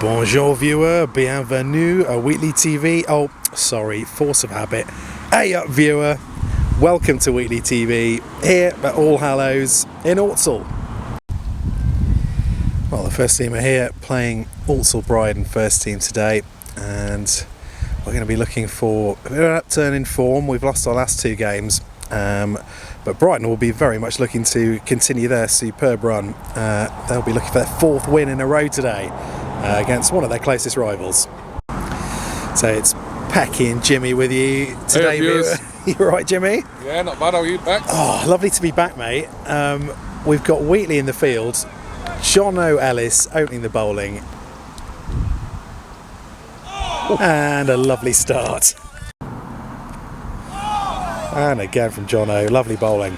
Bonjour viewer, bienvenue à Wheatley TV. Oh, sorry, force of habit. Hey up viewer, welcome to Wheatley TV here at All Hallows in Ordsall. Well, the first team are here playing Ordsall Bridon first team today, and we're going to be looking for a bit of an upturn in form. We've lost our last two games, but Brighton will be very much looking to continue their superb run. They'll be looking for their fourth win in a row today against one of their closest rivals. So it's Pecky and Jimmy with you today. Hey, you all right, Jimmy? Yeah, not bad. How are you back? Oh, lovely to be back, mate. We've got Wheatley in the field, Jono Ellis opening the bowling, and a lovely start. And again from Jono, lovely bowling.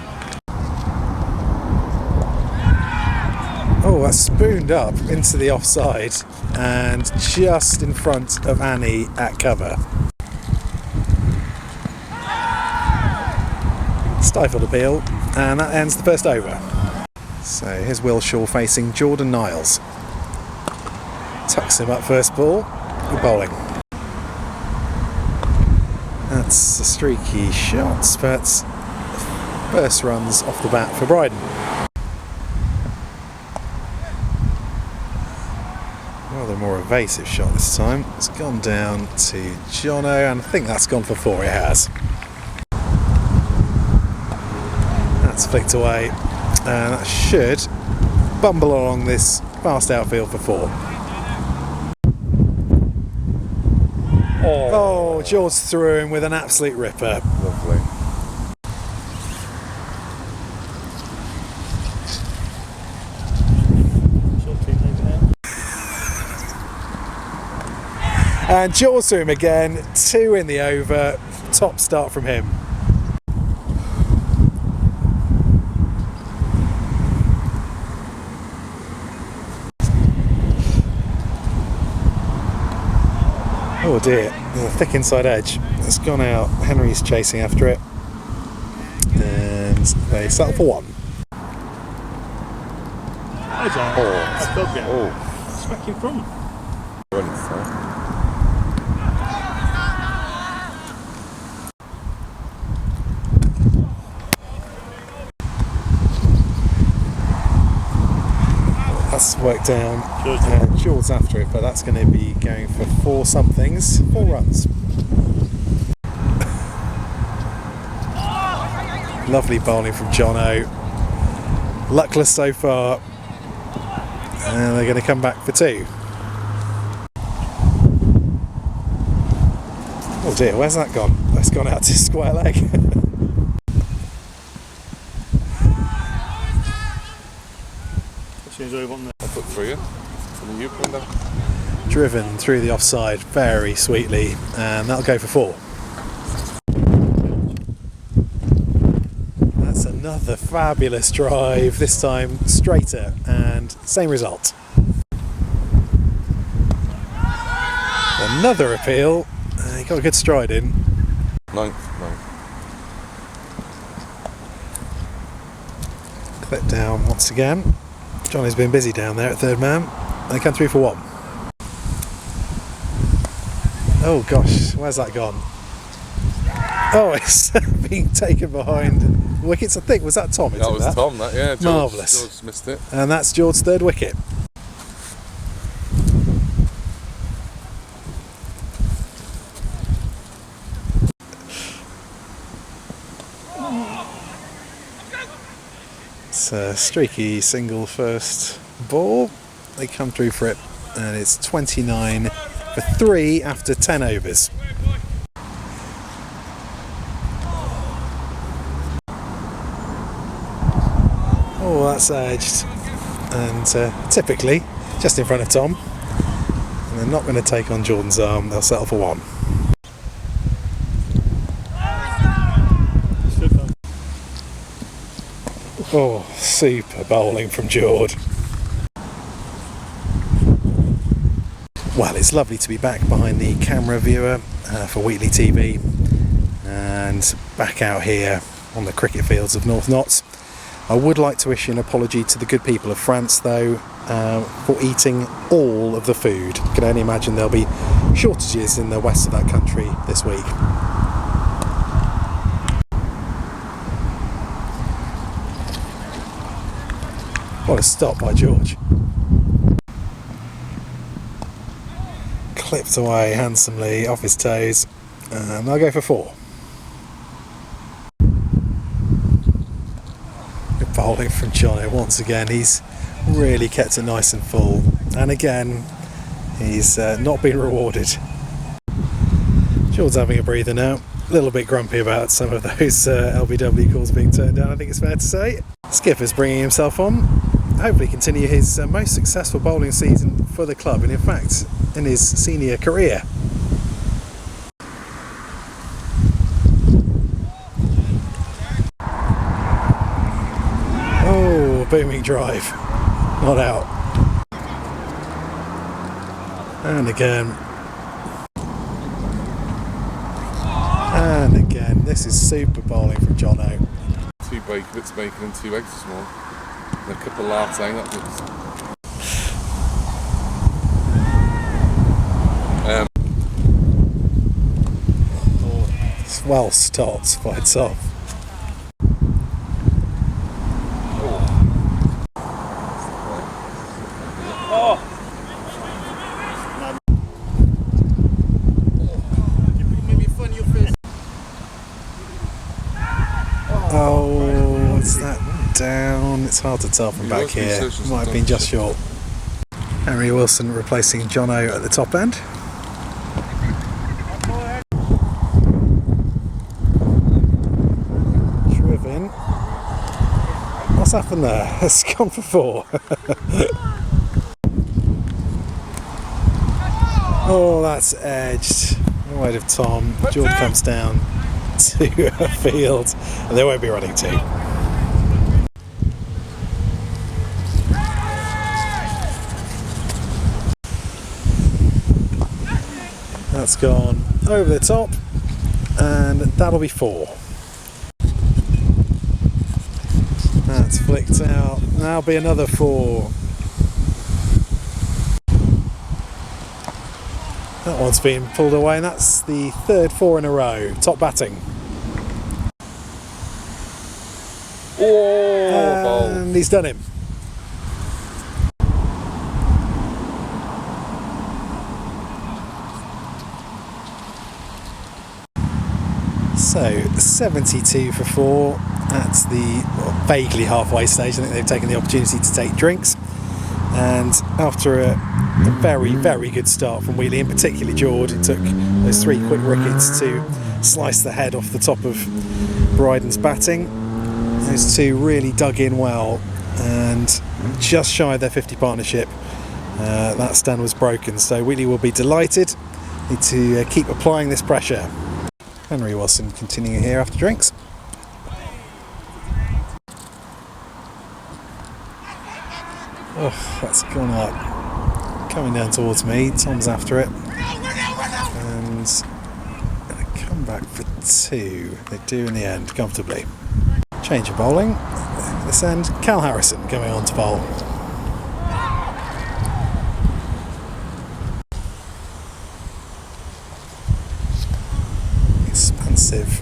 Oh, that's spooned up into the offside and just in front of Annie at cover. Stifled appeal, and that ends the first over. So here's Wilshaw facing Jordan Niles. Tucks him up first ball, good bowling. That's a streaky shot, but first runs off the bat for Brighton. Rather more evasive shot this time. It's gone down to Jono, and I think that's gone for four. It has. That's flicked away, and that should bumble along this fast outfield for four. Oh, George threw him with an absolute ripper. Lovely. And George threw him again, two in the over, top start from him. Oh dear, there's a thick inside edge. It's gone out. Henry's chasing after it. And they settle for one. Smack in front. That's worked down. George's after it, but that's going to be going for four somethings, 4 runs. Lovely bowling from Jono. Luckless so far, and they're going to come back for 2. Oh dear, where's that gone? That's gone out to square leg. I'll put through you. From you, Brenda. Driven through the offside very sweetly, and that'll go for 4. That's another fabulous drive, this time straighter, and same result. Another appeal, he got a good stride in. Ninth. Clip down once again. Johnny's been busy down there at third man. They come through for 1. Oh gosh, where's that gone? Oh, it's being taken behind wickets. I think, was that Tom? That was Tom, that, yeah. Marvellous. George missed it. And that's George's 3rd wicket. It's a streaky single first ball. They come through for it, and it's 29 for 3 after 10 overs. Oh, that's edged, and typically just in front of Tom. And they're not going to take on Jordan's arm. They'll settle for 1. Oh, super bowling from George. Well, it's lovely to be back behind the camera viewer for Wheatley TV, and back out here on the cricket fields of North Notts. I would like to issue an apology to the good people of France though, for eating all of the food. I can only imagine there'll be shortages in the west of that country this week. What a stop by George. Clipped away handsomely off his toes, and I'll go for 4. Good bowling from Jono once again. He's really kept it nice and full, and again he's not been rewarded. George's having a breather now, a little bit grumpy about some of those LBW calls being turned down, I think it's fair to say. Skipper's bringing himself on, hopefully continue his most successful bowling season for the club, and in fact in his senior career. Oh, booming drive, not out. And again. And again, this is super bowling from Jono. 2 bits bacon and 2 eggs this morning. And a couple of latte, that looks... It's well stopped by Tom. Oh, is that down? It's hard to tell from back here. Might have been just short. Henry Wilson replacing Jono at the top end. Driven. What's happened there? It's gone for 4. Oh, that's edged. Wide of Tom. George comes down to a field, and they won't be running 2. That's gone over the top, and that'll be 4. That's flicked out. That'll be another 4. That one's been pulled away, and that's the 3rd 4 in a row. Top batting. Oh, and he's done him. So 72 for 4 at the vaguely halfway stage. I think they've taken the opportunity to take drinks, and after a very, very good start from Wheatley, and particularly George, it took those 3 quick wickets to slice the head off the top of Bridon's batting. Those 2 really dug in well, and just shy of their 50 partnership, that stand was broken. So Wheatley will be delighted. Need to keep applying this pressure. Henry Wilson continuing here after drinks. Oh, that's gone up. Coming down towards me. Tom's after it. And gonna come back for 2. They do in the end, comfortably. Change of bowling. This end, Cal Harrison going on to bowl. Expansive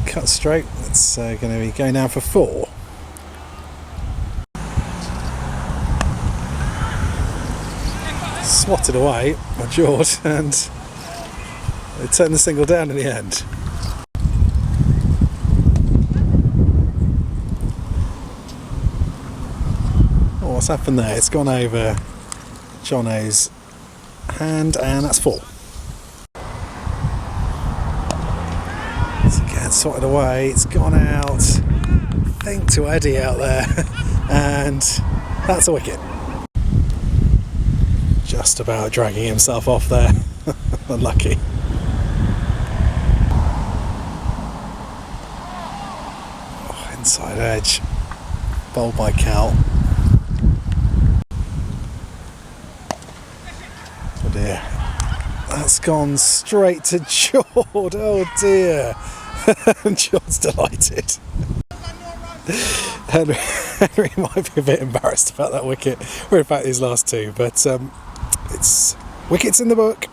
cut straight. That's going to be going down for 4. Swatted away by George, and they turned the single down in the end. Oh, what's happened there? It's gone over Jono's hand, and that's 4. Swatted away, it's gone out, I think, to Eddie out there, and that's a wicket. Just about dragging himself off there. Unlucky. Oh, inside edge, bowled by Cal. Oh dear, that's gone straight to George. Oh dear. And John's delighted. Henry might be a bit embarrassed about that wicket, or in fact his last two, but it's wickets in the book.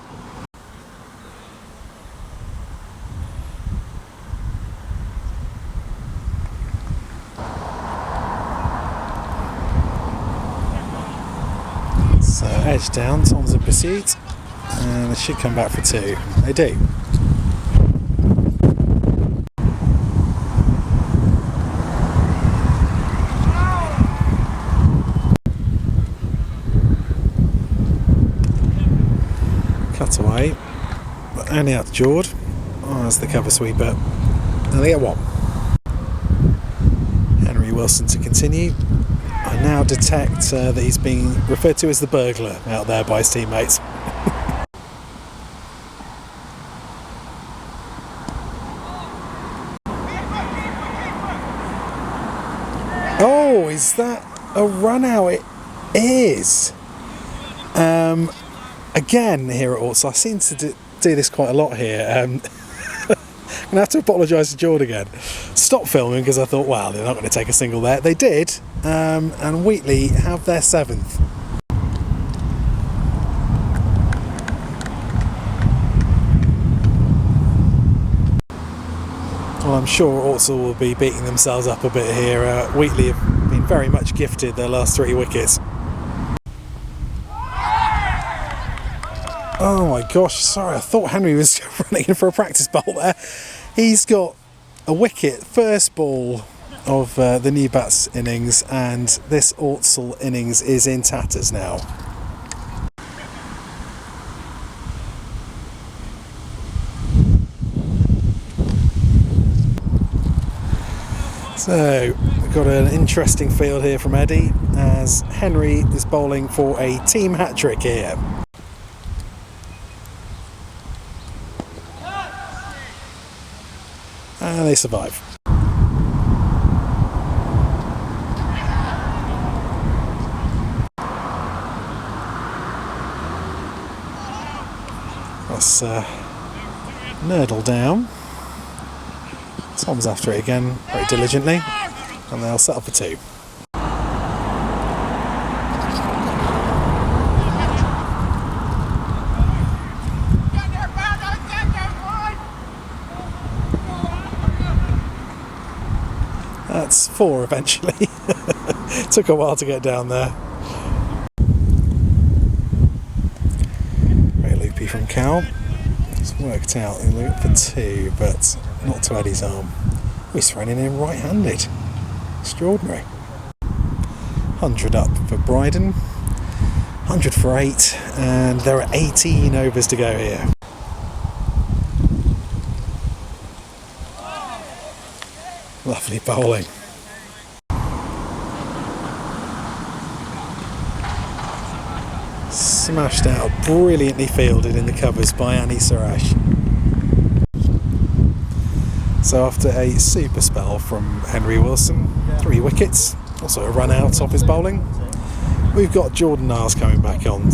So edge down, Tom's in pursuit, and they should come back for two. They do. Cut away, but only out to Jord. Oh, that's the cover sweeper. And they get one. Henry Wilson to continue. I now detect that he's being referred to as the burglar out there by his teammates. Oh, is that a run out? It is. Again, here at Ordsall, I seem to do this quite a lot here. I'm going to have to apologise to Jord again. Stop filming because I thought, wow, they're not going to take a single there. They did, and Wheatley have their seventh. Well, I'm sure Ordsall will be beating themselves up a bit here. Wheatley have been very much gifted their last 3 wickets. Oh my gosh, sorry, I thought Henry was running in for a practice bowl there. He's got a wicket, first ball of the new bats innings, and this Ordsall innings is in tatters now. So, we've got an interesting field here from Eddie, as Henry is bowling for a team hat-trick here. And they survive. That's Nurdle down. Tom's after it again very diligently, and they'll settle for 2. That's 4 eventually. Took a while to get down there. Very loopy from Cal. It's worked out. They look for 2, but not to Eddie's arm. He's thrown it in right-handed. Extraordinary. 100 up for Brighton. 100 for 8, and there are 18 overs to go here. Lovely bowling. Smashed out, brilliantly fielded in the covers by Annie Sarash. So after a super spell from Henry Wilson, 3 wickets, also a run out off his bowling, we've got Jordan Niles coming back on.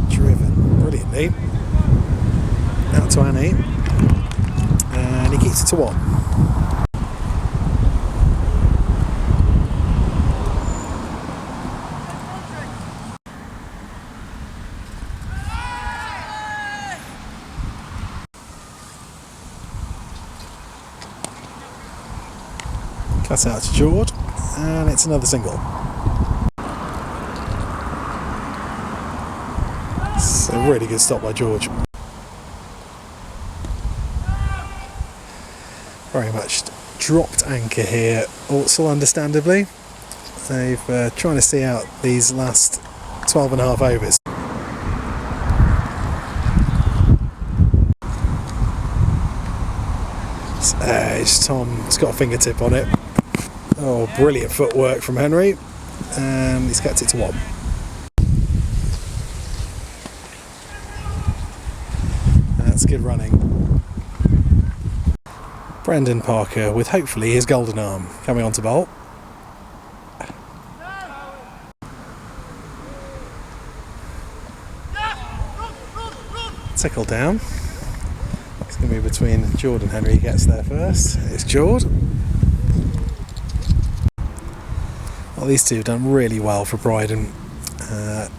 Driven brilliantly. Out to Annie. And he keeps it to 1. Cut out to Jord, and it's another single. It's a really good stop by George. Very much dropped anchor here, Ordsall, understandably. They've trying to see out these last 12.5 overs. Tom's got a fingertip on it. Oh, brilliant footwork from Henry, and he's kept it to 1. That's good running. Brendan Parker with hopefully his golden arm coming on to bowl. Tickle down. It's going to be between Jord and Henry. He gets there first. It's Jord. Well, these two have done really well for Brighton. Got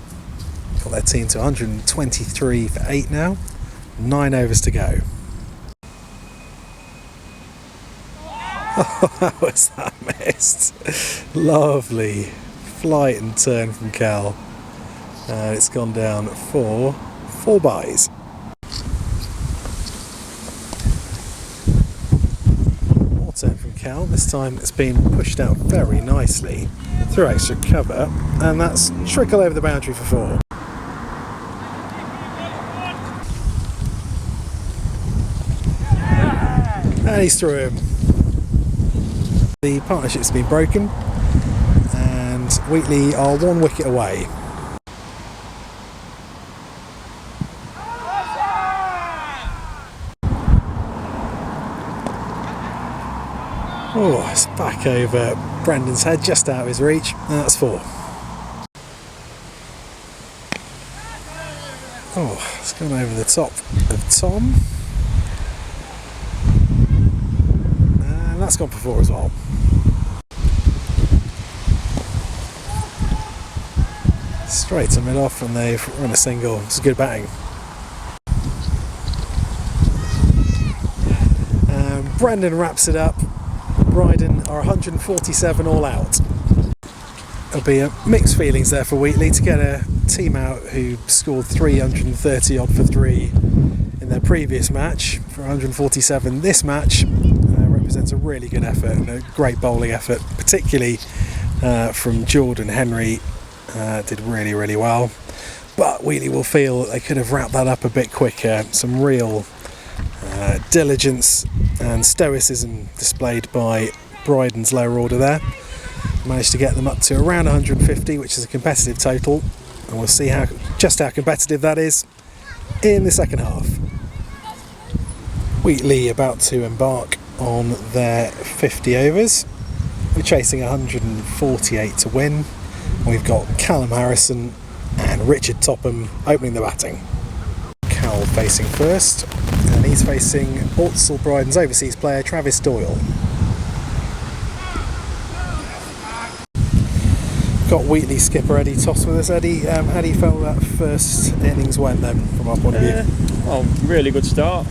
their team to 123 for 8 now. 9 overs to go. Oh, how was that missed? Lovely flight and turn from Cal. And it's gone down for 4 byes. More turn from Cal. This time it's been pushed out very nicely through extra cover, and that's trickle over the boundary for 4. And he's through him. The partnership's been broken, and Wheatley are 1 wicket away. Oh, it's back over Brendan's head, just out of his reach, and that's 4. Oh, it's gone over the top of Tom. And that's gone for 4 as well. Straight to mid-off, and they've run a single. It's good batting. Brendan wraps it up. Brighton are 147 all out. There'll be mixed feelings there for Wheatley to get a team out who scored 330 odd for 3 in their previous match for 147. This match represents a really good effort and a great bowling effort, particularly from Jordan Henry. Did really well, but Wheatley will feel they could have wrapped that up a bit quicker. Some real diligence and stoicism displayed by Bryden's lower order there. Managed to get them up to around 150, which is a competitive total, and we'll see just how competitive that is in the second half. Wheatley about to embark on their 50 overs. We're chasing 148 to win. We've got Callum Harrison and Richard Topham opening the batting. Cal facing first, and he's facing Ordsall Bridon's overseas player Travis Doyle. Got Wheatley skipper Eddie Toss with us. Eddie, how do you feel that first innings went then, from our point of view? Well, really good start.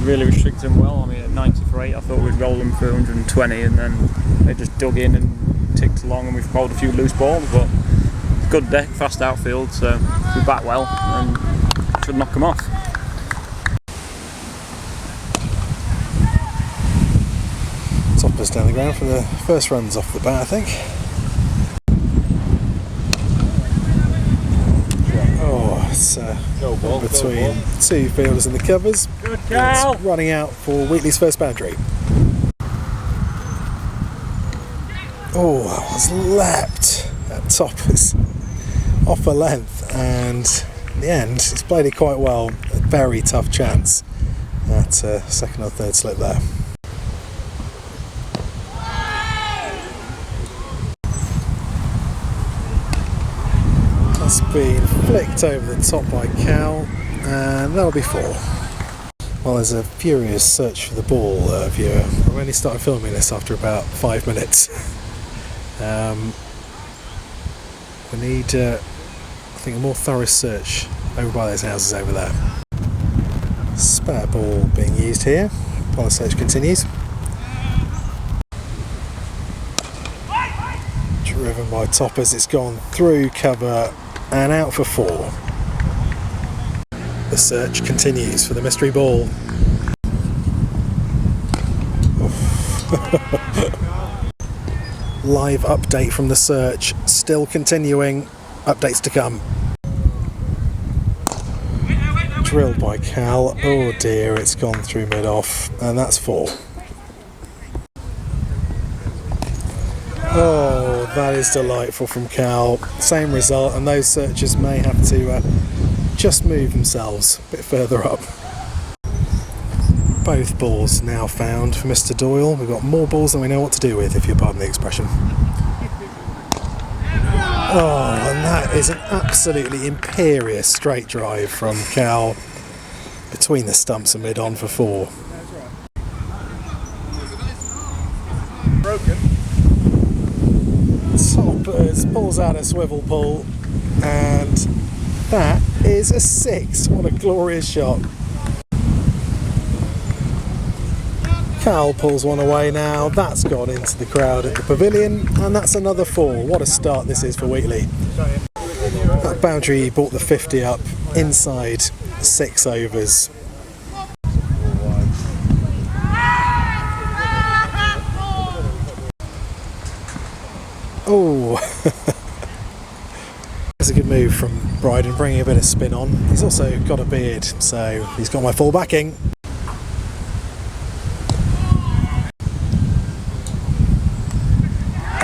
Really restricted them well. I mean, at 90 for 8, I thought we'd roll them for 120, and then they just dug in and ticked along, and we've bowled a few loose balls, but good deck, fast outfield, so we bat well and should knock them off. Toppers down the ground for the first runs off the bat, I think. Oh, it's between 2 fielders in the covers. Good Cal! It's running out for Wheatley's first boundary. Oh, that was leapt at Toppers off a length, and in the end he's played it quite well. A very tough chance at second or third slip there. That's been flicked over the top by Cal, and that'll be 4. Well, there's a furious search for the ball, viewer. I've only started filming this after about 5 minutes. We need, I think, a more thorough search over by those houses over there. Spare ball being used here while the search continues. Driven by Toppers, it's gone through cover and out for 4. The search continues for the mystery ball. Live update from the search, still continuing, updates to come. Drilled by Cal, oh dear, it's gone through mid-off, and that's 4. Oh, that is delightful from Cal. Same result, and those searchers may have to just move themselves a bit further up. Both balls now found for Mr. Doyle. We've got more balls than we know what to do with, if you pardon the expression. Oh, and that is an absolutely imperious straight drive from Cal. between the stumps and mid-on for 4. Broken. Toppers pulls out a swivel pull, and that is a 6. What a glorious shot. Cal pulls one away now. That's gone into the crowd at the pavilion, and that's another 4. What a start this is for Wheatley. That boundary brought the 50 up inside 6 overs. Oh, that's a good move from Bridon, bringing a bit of spin on. He's also got a beard, so he's got my full backing.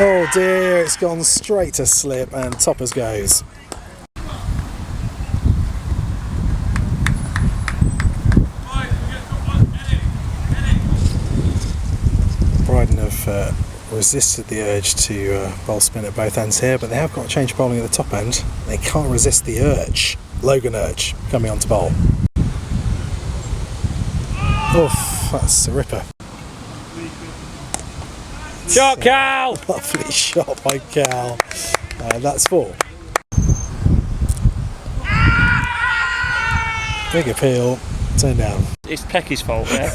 Oh dear, it's gone straight to slip, and Toppers goes. Brighton have resisted the urge to bowl spin at both ends here, but they have got to change bowling at the top end. They can't resist the urge, Logan urge, coming on to bowl. Oof, that's a ripper. Shot, Cal! Lovely shot by Cal. That's 4. Big appeal, turn down. It's Pecky's fault, yeah.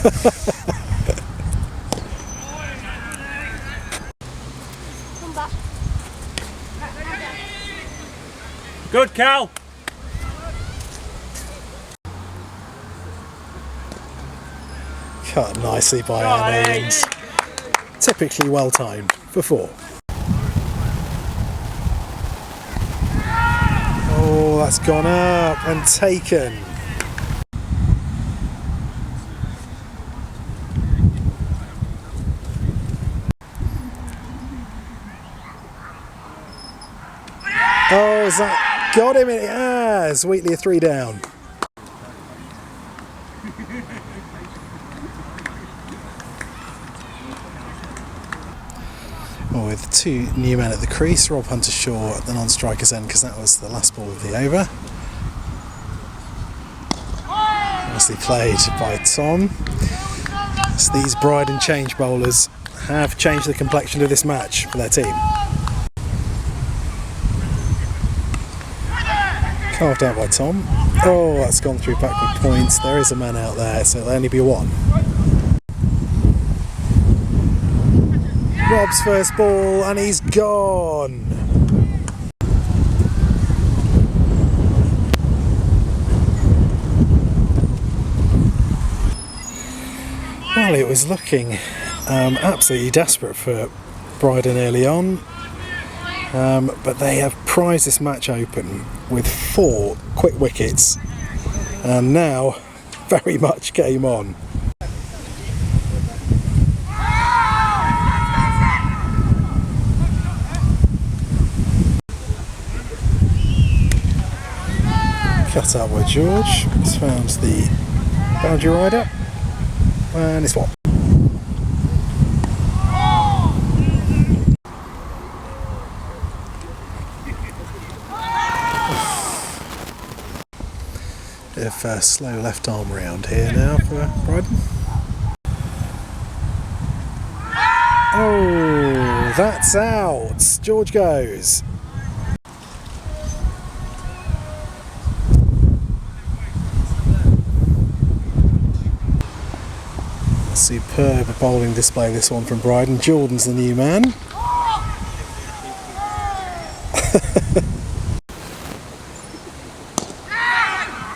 Good, Cal! Cut nicely by innings. Typically well timed for 4. Oh, that's gone up and taken. Oh, has that got him? It has. Wheatley are 3 down. Well, with 2 new men at the crease, Rob Hunter-Shaw at the non-striker's end, because that was the last ball of the over. Nicely played by Tom. So these Brighton change bowlers have changed the complexion of this match for their team. Carved out by Tom. Oh, that's gone through backward points. There is a man out there, so it'll only be 1. Rob's first ball, and he's gone. Well, it was looking absolutely desperate for Brighton early on, but they have prized this match open with 4 quick wickets, and now very much game on. Cut out by George. He's found the boundary rider, and it's 1. Bit of slow left arm round here now for Brighton. Oh, that's out. George goes. Superb bowling display, this one from Brighton. Jordan's the new man.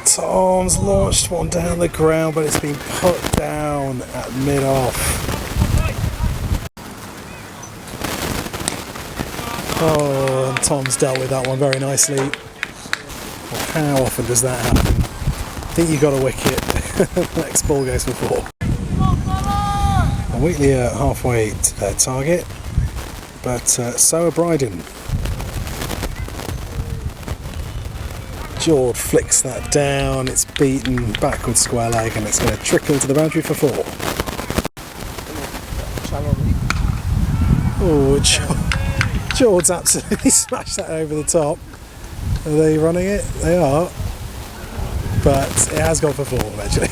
Tom's launched one down the ground, but it's been put down at mid-off. Oh, and Tom's dealt with that one very nicely. Well, how often does that happen? I think you got a wicket. Next ball goes for 4. And Wheatley are halfway to their target, but so are Brighton. George flicks that down, it's beaten backward square leg, and it's going to trickle to the boundary for 4. Oh, George absolutely smashed that over the top. Are they running it? They are. but it has gone for 4 eventually.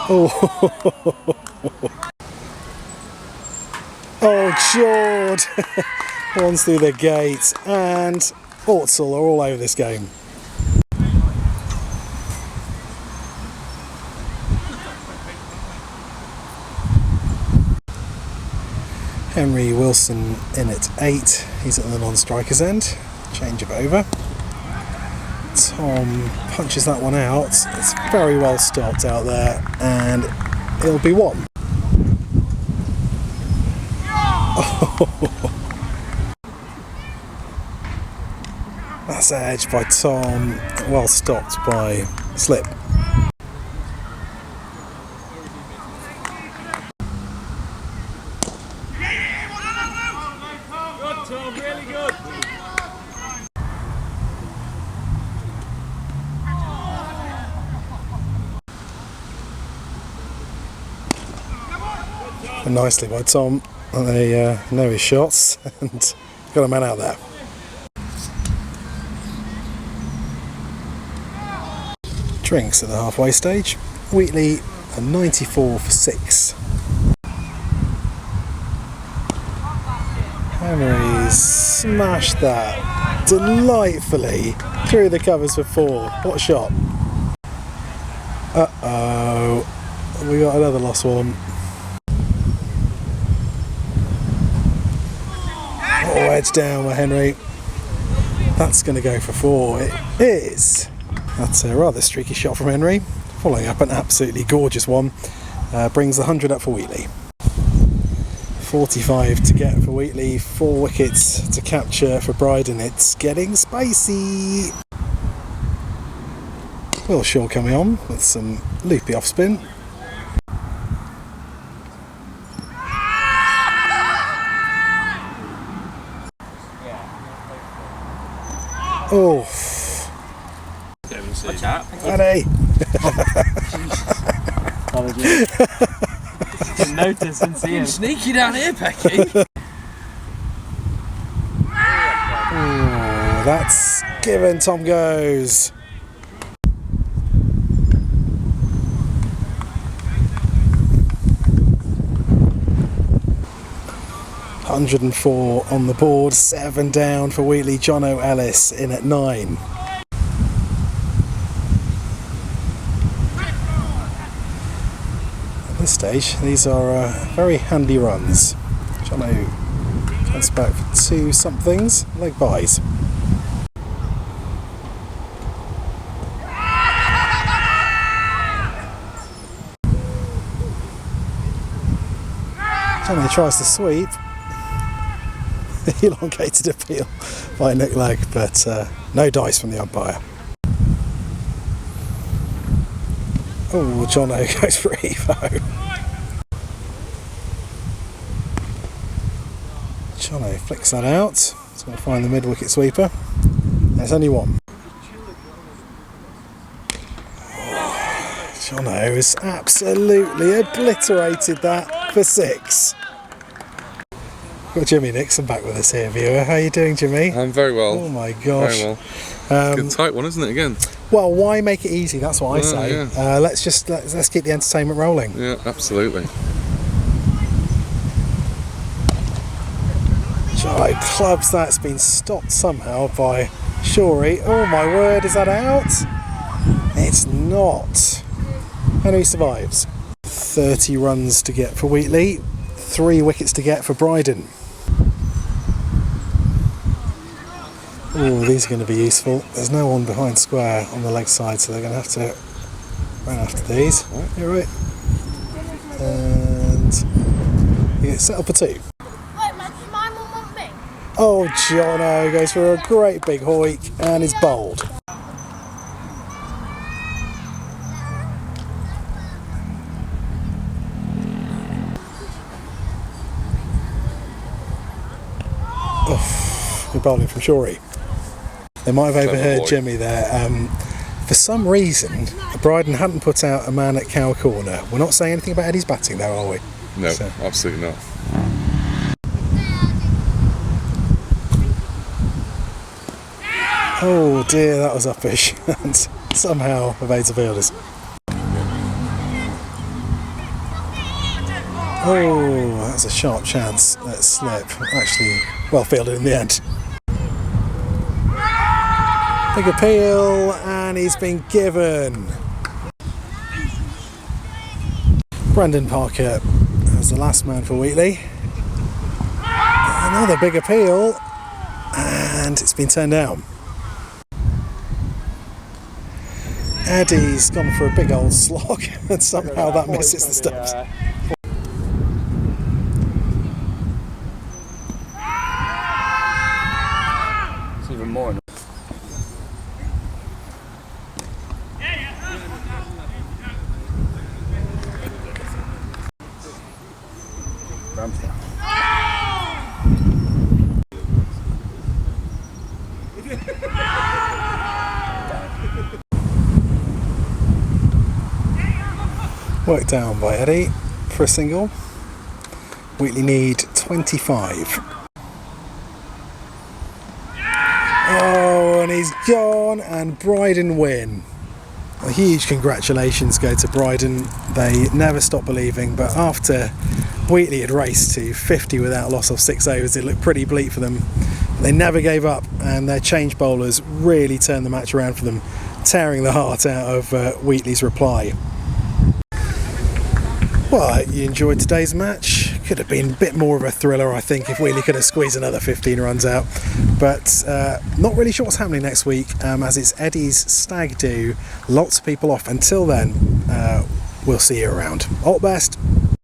Oh, oh, Jord! One's through the gate, and Ordsall are all over this game. Henry Wilson in at 8, he's at the non-striker's end, change of over. Tom punches that one out, it's very well stopped out there, and it'll be 1. Oh. That's edged by Tom, well stopped by Slip. And nicely by Tom, and they know his shots and got a man out there. Drinks at the halfway stage. Wheatley a 94 for 6. Henry smashed that delightfully through the covers for 4. What a shot. Uh-oh, we got another lost one. Oh, edge down by Henry. That's going to go for 4. It is. That's a rather streaky shot from Henry, following up an absolutely gorgeous one. Brings the 100 up for Wheatley. 45 to get for Wheatley, 4 wickets to capture for Brighton. It's getting spicy. Will Shaw coming on with some loopy off spin. Oh, Eddie! Didn't notice and see him. Sneaky down here, Pecky. Oh, that's given. Tom goes. $104 on the board, 7 down for Wheatley. Jono Ellis in at 9. At this stage, these are very handy runs. Jono comes back for 2 somethings, leg byes. Jono tries to sweep. Elongated appeal by Nick Legg, but no dice from the umpire. Oh, Jono goes for Evo. Jono flicks that out. He's going to find the mid-wicket sweeper. There's only 1. Oh, Jono has absolutely obliterated that for 6. Got Jimmy Nixon back with us here, viewer. How are you doing, Jimmy? I'm very well. Oh my gosh. Very well. Good tight one, isn't it, again? Well, why make it easy? That's what I say. Yeah. Let's keep the entertainment rolling. Yeah, absolutely. Jono clubs that's been stopped somehow by Shorey. Oh my word, is that out? It's not. Henry survives. 30 runs to get for Wheatley, 3 wickets to get for Brighton. Oh, these are going to be useful. There's no one behind square on the leg side, so they're going to have to run after these. You're right. And you get set up for 2. Wait, mine will want me. Oh, Jono goes for a great big hoik and is bowled. Oh, good bowling from Shorey. They might have overheard Jimmy there. For some reason, Brighton hadn't put out a man at cow corner. We're not saying anything about Eddie's batting there, are we? No, absolutely not. Oh dear, that was uppish and somehow evades the fielders. Oh, that's a sharp chance. Let's slip. Actually, well fielded in the end. Big appeal, and he's been given. Brendan Parker as the last man for Wheatley. Another big appeal, and it's been turned down. Eddie's gone for a big old slog, and somehow that misses the stumps. It's even more. Worked down by Eddie for a single. Wheatley need 25. Oh, and he's gone, and Bridon win. A huge congratulations go to Brighton. They never stopped believing, but after Wheatley had raced to 50 without loss of 6 overs, it looked pretty bleak for them. They never gave up, and their change bowlers really turned the match around for them, tearing the heart out of Wheatley's reply. Well, you enjoyed today's match. Could have been a bit more of a thriller, I think, if Wheatley could have squeezed another 15 runs out. But not really sure what's happening next week, as it's Eddie's stag do. Lots of people off. Until then, we'll see you around. All the best.